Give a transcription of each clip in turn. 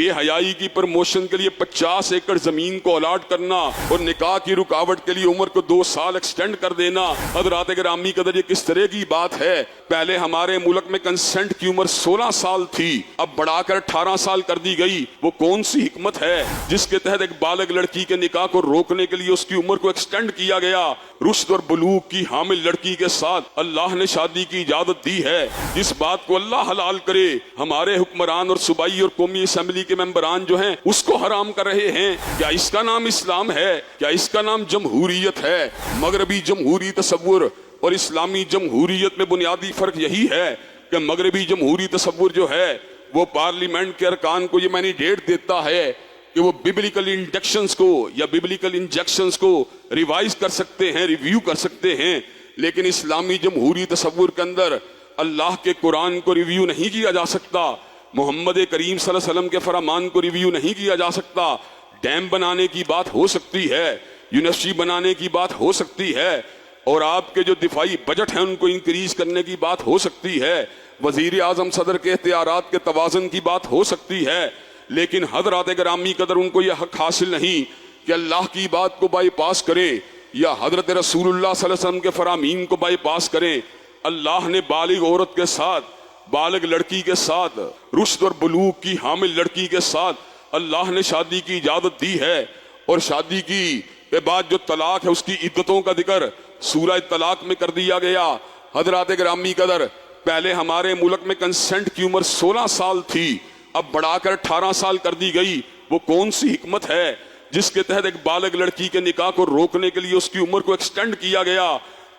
बेहयाई की प्रमोशन के लिए 50 एकड़ जमीन को अलॉट करना और निकाह की रुकावट के लिए उम्र को 2 साल एक्सटेंड कर देना। हज़रात गिरामी कदर, ये किस तरह की बात है? पहले हमारे मुल्क में कंसेंट की उम्र 16 साल थी, अब बढ़ाकर 18 साल कर दी गई। वो कौन सी हिकमत है जिसके तहत एक बालग लड़की के निकाह को रोकने के लिए उसकी उम्र को एक्सटेंड किया गया? रुश्द और बुलूग की हामिल लड़की के साथ अल्लाह ने शादी की इजाजत दी है। जिस बात को अल्लाह हलाल करे, हमारे हुक्मरान और सूबाई और कौमी असेंबली के मेंबरान जो हैं उसको हराम कर रहे हैं। क्या इसका नाम इस्लाम है? क्या इसका नाम जमहूरियत है? मगरबी जमहूरी तसव्वुर और इस्लामी जमहूरियत में बुनियादी फर्क यही है कि मगरबी जमहूरी तसव्वुर जो है वो पार्लियामेंट के अरकान को ये मैंडेट देता है कि वो बिब्लिकल इंडक्शंस को या बिब्लिकल इंजेक्शंस को रिवाइज कर सकते हैं, रिव्यू कर सकते हैं। लेकिन इस्लामी जमहूरी तसव्वुर के अंदर अल्लाह के कुरान को रिव्यू नहीं किया जा सकता, मोहम्मद करीम सल्लल्लाहु अलैहि वसल्लम के फरमान को रिव्यू नहीं किया जा सकता। डैम बनाने की बात हो सकती है, यूनिवर्सिटी बनाने की बात हो सकती है, और आपके जो दिफाई बजट है उनको इंक्रीज करने की बात हो सकती है, वजीर आजम सदर के इख्तियारात के तवाज़ुन की बात हो सकती है। लेकिन हज़रात गिरामी कदर, उनको यह हक हासिल नहीं कि अल्लाह की बात को बाईपास करें या हज़रत रसूलुल्लाह सल्लल्लाहु अलैहि वसल्लम के फरामीन को बाईपास करें। अल्लाह ने बालिग औरत के साथ, बालिग लड़की के साथ, रुश्द और बुलूग की हामिल लड़की के साथ अल्लाह ने शादी की इजाजत दी है। और शादी की के बाद जो तलाक है उसकी इद्दतों का जिक्र सूरह तलाक में कर दिया गया। हज़रात गिरामी कदर, पहले हमारे मुल्क में कंसेंट की उम्र 16 साल थी, अब बढ़ाकर 18 साल कर दी गई। वो कौन सी हिकमत है जिसके तहत एक बालग लड़की के निकाह को रोकने के लिए उसकी उम्र को एक्सटेंड किया गया?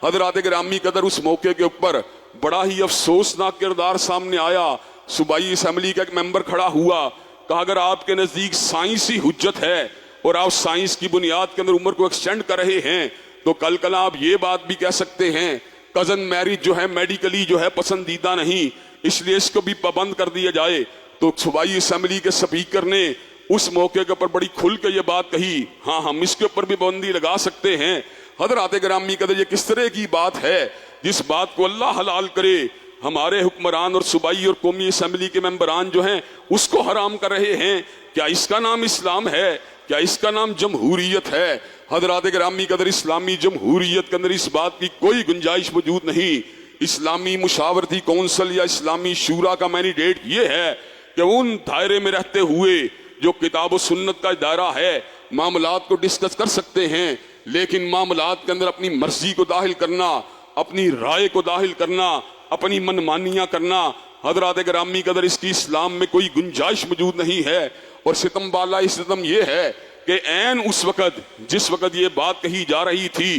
हज़रात गिरामी कदर, उस मौके के ऊपर बड़ा ही अफसोसनाक किरदार सामने आया। सूबाई असेंबली का एक मेंबर खड़ा हुआ, कहा अगर आपके नजदीक साइंस ही हुज्जत है और आप साइंस की बुनियाद के अंदर उम्र को एक्सटेंड कर रहे हैं तो कल आप ये बात भी कह सकते हैं कजन मैरिज जो है मेडिकली जो है पसंदीदा नहीं, इसलिए इसको भी पाबंद कर दिया जाए। तो सूबाई असेंबली के स्पीकर ने उस मौके के ऊपर बड़ी खुल के ये बात कही, हाँ हम इसके ऊपर भी पाबंदी लगा सकते हैं। हज़रात गिरामी कदर, ये किस तरह की बात है जिस बात को अल्लाह हलाल करे, हमारे हुक्मरान और सूबाई और कौमी असेंबली के मेंबरान जो हैं उसको हराम कर रहे हैं? क्या इसका नाम इस्लाम है? क्या इसका नाम जमहूरियत है? हज़रात गिरामी कदर, इस्लामी जमहूरियत के अंदर इस बात की कोई गुंजाइश मौजूद नहीं। इस्लामी मुशावरती कौंसिल या इस्लामी शूरा का मैंडेट ये है कि उन दायरे में रहते हुए जो किताब और सुन्नत का दायरा है, मामलात को डिस्कस कर सकते हैं, लेकिन मामलात के अंदर अपनी मर्जी को दाखिल करना, अपनी राय को दाखिल करना, अपनी मनमानियां करना, हज़रात गिरामी कदर, इसकी इस्लाम में कोई गुंजाइश मौजूद नहीं है। और सितम बाला सितम ये है कि ऐन उस वक़्त जिस वक़्त ये बात कही जा रही थी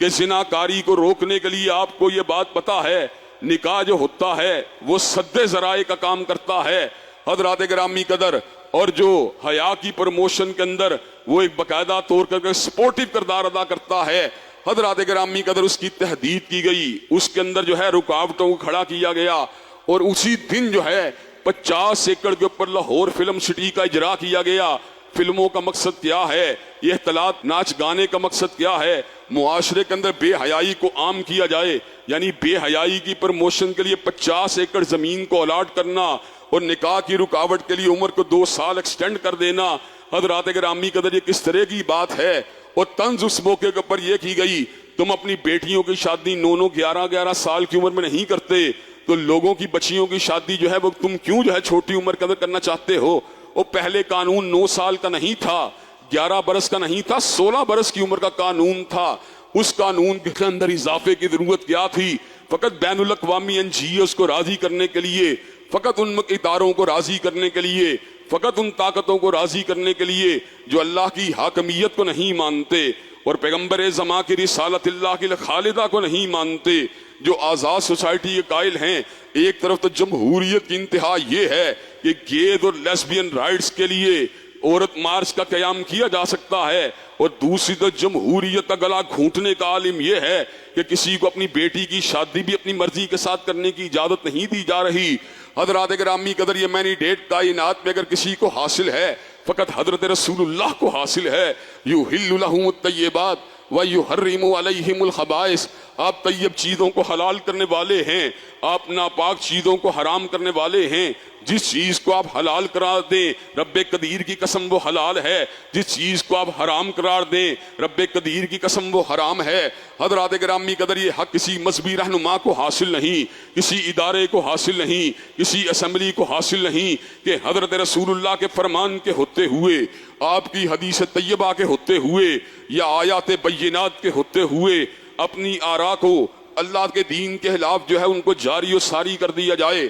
कि जिनाकारी को रोकने के लिए आपको ये बात पता है निकाह जो होता है वो सद्दे ज़राए का काम करता है। हज़रात गिरामी कदर, और जो हया की प्रमोशन के अंदर वो एक बाकायदा तौर पर सपोर्टिव किरदार अदा करता है। हज़रात गिरामी कदर, उसकी तहदीद की गई, उसके अंदर जो है रुकावटों को खड़ा किया गया और उसी दिन जो है 50 एकड़ के ऊपर लाहौर फिल्म सिटी का इजरा किया गया। फिल्मों का मकसद क्या है? यह तलात नाच गाने का मकसद क्या है? मुआशरे के अंदर बेहयाई को आम किया जाए, यानी बेहयाई की प्रमोशन के लिए 50 एकड़ जमीन को अलॉट करना और निकाह की रुकावट के लिए उम्र को 2 साल एक्सटेंड कर देना। हज़रात गिरामी कदर, ये किस तरह की बात है? और तंज उस मौके के ऊपर यह की गई, तुम अपनी बेटियों की शादी 9-9, 11-11 साल की उम्र में नहीं करते, तो लोगों की बच्चियों की शादी जो है वो तुम क्यों जो है छोटी उम्र के अंदर करना चाहते हो? वो पहले कानून 9 साल का नहीं था, 11 बरस का नहीं था, 16 बरस की उम्र का कानून था। उस कानून के अंदर इजाफे की जरूरत क्या थी? फकत बैनुल अक़वामी एनजीओस को राजी करने के लिए, फकत उन इदारों को राजी करने के लिए, फकत उन ताकतों को राजी करने के लिए जो अल्लाह की हाकमियत को नहीं मानते और पैगम्बर ज़मा की रिसालतिल्लाह की खालिदा को नहीं मानते, जो आज़ाद सोसाइटी के कायल हैं। एक तरफ तो जमहूरियत की इंतहा ये है कि गेज और लेस्बियन राइट्स के लिए औरत मार्च का क़याम किया जा सकता है, और दूसरी तरफ जमहूरियत का गला घूंटने का आलिम यह है कि किसी को अपनी बेटी की शादी भी अपनी मर्जी के साथ करने की इजाज़त नहीं दी जा रही। हज़रात गिरामी कदर, ये मैंडेट कायनात में अगर किसी को हासिल है फ़कत हज़रत रसूलुल्लाह को हासिल है। युहिल्लु लहुमुत तय्यिबात व युहर्रिमु अलैहिमुल खबाइस। आप तैयब चीज़ों को हलाल करने वाले हैं, आप नापाक चीज़ों को हराम करने वाले हैं। जिस चीज़ को आप हलाल करार दें, रब्बे कदीर की कसम वो हलाल है। जिस चीज़ को आप हराम करार दें, रब्बे कदीर की कसम वो हराम है। हज़रात गिरामी कदर, ये हक किसी मजहबी रहनुमा को हासिल नहीं, किसी इदारे को हासिल नहीं, किसी असम्बली को हासिल नहीं कि हज़रत रसूलुल्लाह के फरमान के होते हुए, आपकी हदीस तैयबा के होते हुए या आयात बय्यिनात के होते हुए अपनी आरा को अल्लाह के दीन के खिलाफ जो है उनको जारी और सारी कर दिया जाए।